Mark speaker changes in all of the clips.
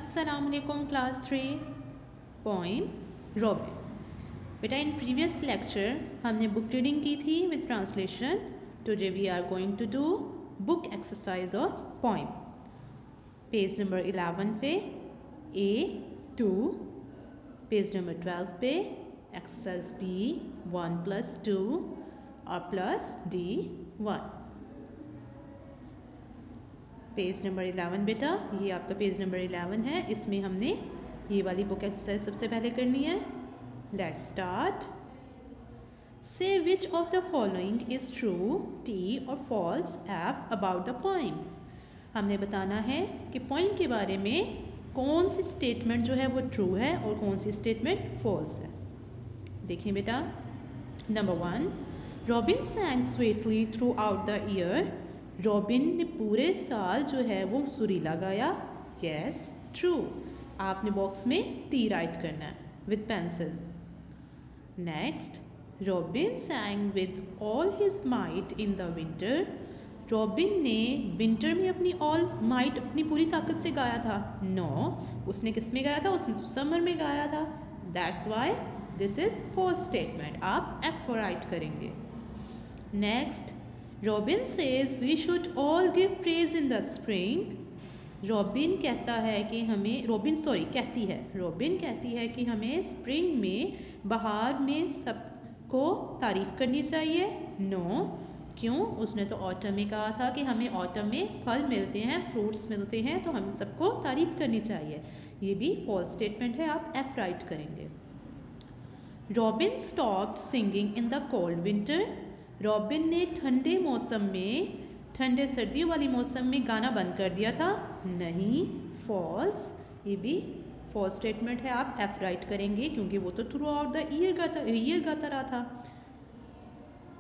Speaker 1: अस्सलामुअलैकुम class 3 poem robin. बेटा in previous lecture हमने बुक रीडिंग की थी with translation. Today we are going to do book exercise of poem. Page number 11 पे A2, page number 12 पे exercise B 1+2 और plus D1। Page number 11 बेटा, ये आपका पेज नंबर 11 है। इसमें हमने ये वाली बुक एक्सरसाइज सबसे पहले करनी है। Let's start. से which of the following is true T और false F about the poem. हमने बताना है कि पोइम के बारे में कौन सी स्टेटमेंट जो है वो ट्रू है और कौन सी स्टेटमेंट फॉल्स है। देखिए बेटा, number 1, robin सैंग sweetly through out the year. Robin ने पूरे साल जो है वो सुरीला गाया। Yes, true. आपने बॉक्स में T राइट करना है with pencil. Next, robin सैंग with all his might in the winter. Robin ने विंटर में अपनी ऑल माइट, अपनी पूरी ताकत से गाया था। नो, उसने किस में गाया था? उसने तो समर में गाया था। That's why this is false statement. आप F को राइट करेंगे। Next, robin says we should all give praise in the spring. Robin कहता है कि हमें, रॉबिन कहती है कि हमें स्प्रिंग में, बहार में सबको तारीफ करनी चाहिए। नो, क्यों? उसने तो ऑटम में कहा था कि हमें ऑटम में फल मिलते हैं, फ्रूट्स मिलते हैं, तो हम सबको तारीफ करनी चाहिए। ये भी फॉल्स स्टेटमेंट है, आप F राइट करेंगे। Robin stopped singing in the cold winter. Robin ने ठंडे मौसम में, ठंडे सर्दियों वाली मौसम में गाना बंद कर दिया था। नहीं, फॉल्स। ये भी फॉल्स स्टेटमेंट है, आप F राइट करेंगे क्योंकि वो तो थ्रू आउट द ईयर गाता रहा था।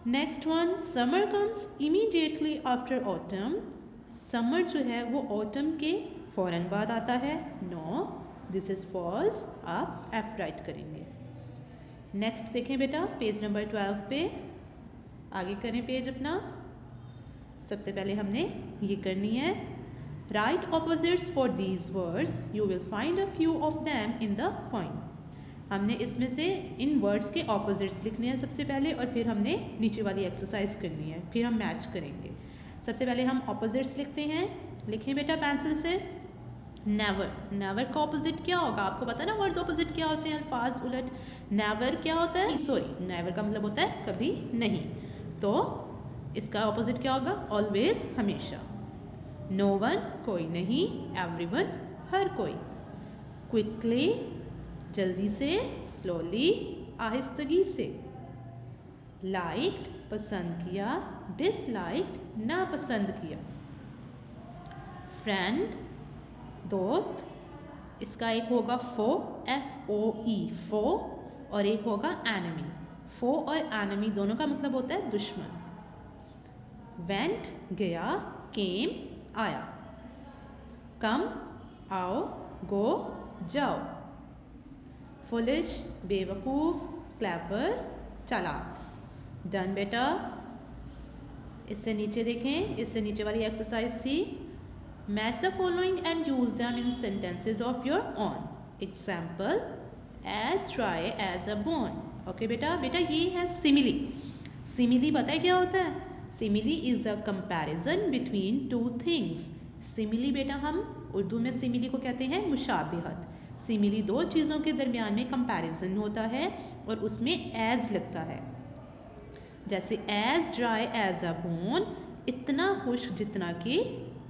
Speaker 1: Next one, summer comes immediately after autumn. Summer जो है वो ऑटम के फौरन बाद आता है। नो, दिस इज फॉल्स, आप F राइट करेंगे। नेक्स्ट देखें बेटा, पेज नंबर 12 पे, आगे करें पेज अपना। सबसे पहले हमने ये करनी है, right opposites for these words, you will find a few of them in the poem. हमने इसमें से इन वर्ड्स के ऑपोजिट्स लिखने हैं सबसे पहले, और फिर हमने नीचे वाली एक्सरसाइज करनी है, फिर हम मैच करेंगे। सबसे पहले हम ऑपोजिट्स लिखते हैं। लिखें बेटा पेंसिल से। नेवर, नेवर का ऑपोजिट क्या होगा? आपको पता है ना वर्ड्स ऑपोजिट क्या होते हैं, अल्फाज उलट। नेवर क्या होता है? सॉरी, नेवर का मतलब होता है कभी नहीं, तो इसका ऑपोजिट क्या होगा? ऑलवेज, हमेशा। नो वन, कोई नहीं। एवरीवन, हर कोई। क्विकली, जल्दी से। स्लोली, आहिस्तगी से। लाइक्ड, पसंद किया। डिसलाइक्ड, नापसंद किया। फ्रेंड, दोस्त, इसका एक होगा फो, FOE, फो, और एक होगा एनिमी। फो और एनिमी दोनों का मतलब होता है दुश्मन। वेंट, गया। केम, आया। कम, आओ। गो, जाओ। फुलिश, बेवकूफ़। क्लेवर, चालाक। डन बेटा। इससे नीचे देखें, इससे नीचे वाली एक्सरसाइज थी, match the following and use them in sentences of your own. Example, as dry as a bone. Okay बेटा, ये है सिमिली। सिमिली पता है क्या होता है? Simile is a comparison between two things. Simile बेटा, हम उर्दू में सिमिली को कहते हैं मुशाबिहत। सिमिली दो चीज़ों के दरमियान में कंपैरिजन होता है और उसमें एज लगता है। जैसे as dry as a bone, इतना खुश्क जितना कि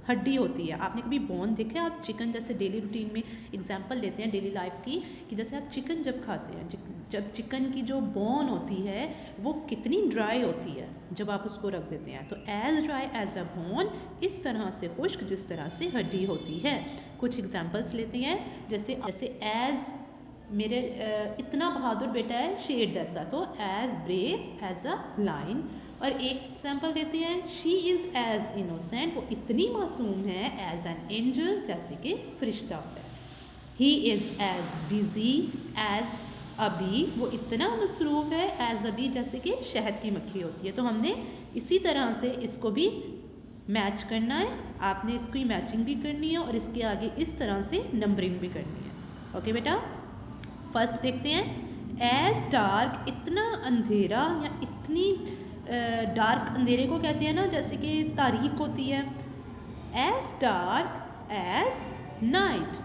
Speaker 1: हड्डी होती है। आपने कभी बोन देखा है? आप चिकन जैसे डेली रूटीन में एग्जांपल लेते हैं डेली लाइफ की, कि जैसे आप चिकन जब खाते हैं, जब चिकन की जो बोन होती है वो कितनी ड्राई होती है जब आप उसको रख देते हैं। तो as dry as a bone, इस तरह से खुश्क जिस तरह से हड्डी होती है। कुछ एग्जाम्पल्स लेते हैं, जैसे एज मेरे इतना बहादुर बेटा है शेर जैसा, तो as brave as a lion. और एक एग्जाम्पल देते हैं, शी इज़ एज इनोसेंट, वो इतनी मासूम है, एज एन एंजल, जैसे कि फरिश्ता होता है। He is as busy as a bee, वो इतना मसरूफ़ है, एज अबी, जैसे कि शहद की मक्खी होती है। तो हमने इसी तरह से इसको भी मैच करना है, आपने इसकी मैचिंग भी करनी है और इसके आगे इस तरह से नंबरिंग भी करनी है। ओके बेटा, फर्स्ट देखते हैं। एज डार्क, इतना अंधेरा या इतनी डार्क, अंधेरे को कहते हैं ना जैसे कि तारीक होती है। एज डार्क एज नाइट,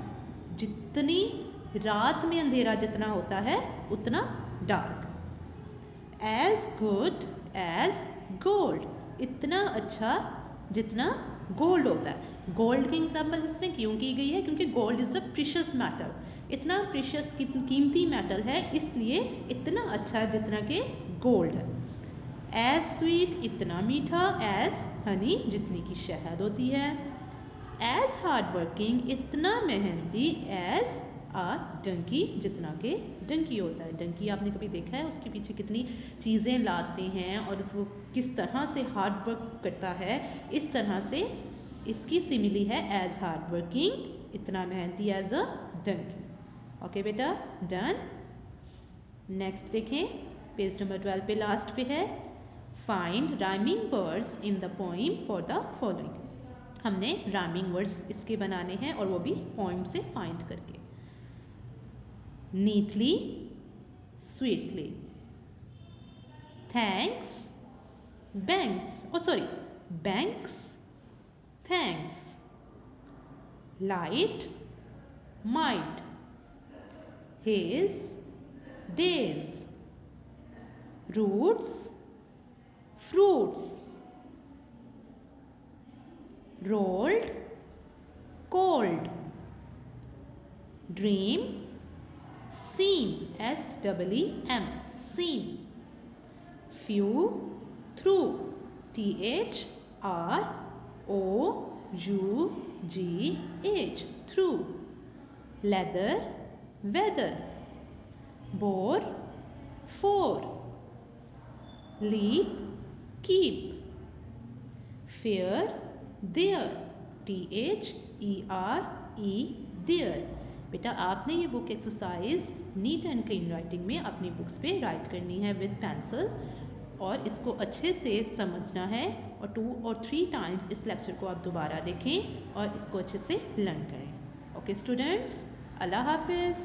Speaker 1: जितनी रात में अंधेरा जितना होता है उतना dark. As good as gold, इतना अच्छा जितना गोल्ड होता है। गोल्ड की एग्जाम्पल इसमें क्यों की गई है? क्योंकि gold is a precious metal, इतना प्रीशियस कीमती मेटल है, इसलिए इतना अच्छा जितना कि गोल्ड है। एज स्वीट, इतना मीठा, एज हनी, जितनी की शहद होती है। एज हार्ड वर्किंग, इतना मेहनती, एज आ डंकी, जितना के डंकी होता है। डंकी आपने कभी देखा है? उसके पीछे कितनी चीज़ें लाते हैं और उसको किस तरह से हार्ड वर्क करता है, इस तरह से इसकी सिमिली है एज हार्ड वर्किंग, इतना मेहनती, एज अ डंकी। ओके बेटा, डन। नेक्स्ट देखें, पेज नंबर 12 पे लास्ट पे है, find rhyming words in the poem for the following. हमने राइमिंग वर्ड्स इसके बनाने हैं और वो भी पोइम से फाइंड करके। Neatly, sweetly, thanks, banks, banks, thanks, light, might, his, days, roots, fruits, rolled, cold, dream, seem, S-E-E-M, seem, few, through, T-H-R-O-U-G-H, through, leather, weather, bore, for, leap, keep, fear, there, T-H-E-R-E, there। बेटा आपने ये book exercise neat and clean writing में अपनी books पे right करनी है with pencil, और इसको अच्छे से समझना है और 2 और 3 टाइम्स इस लेक्चर को आप दोबारा देखें और इसको अच्छे से लर्न करें। ओके स्टूडेंट्स, अल्लाह हाफिज़।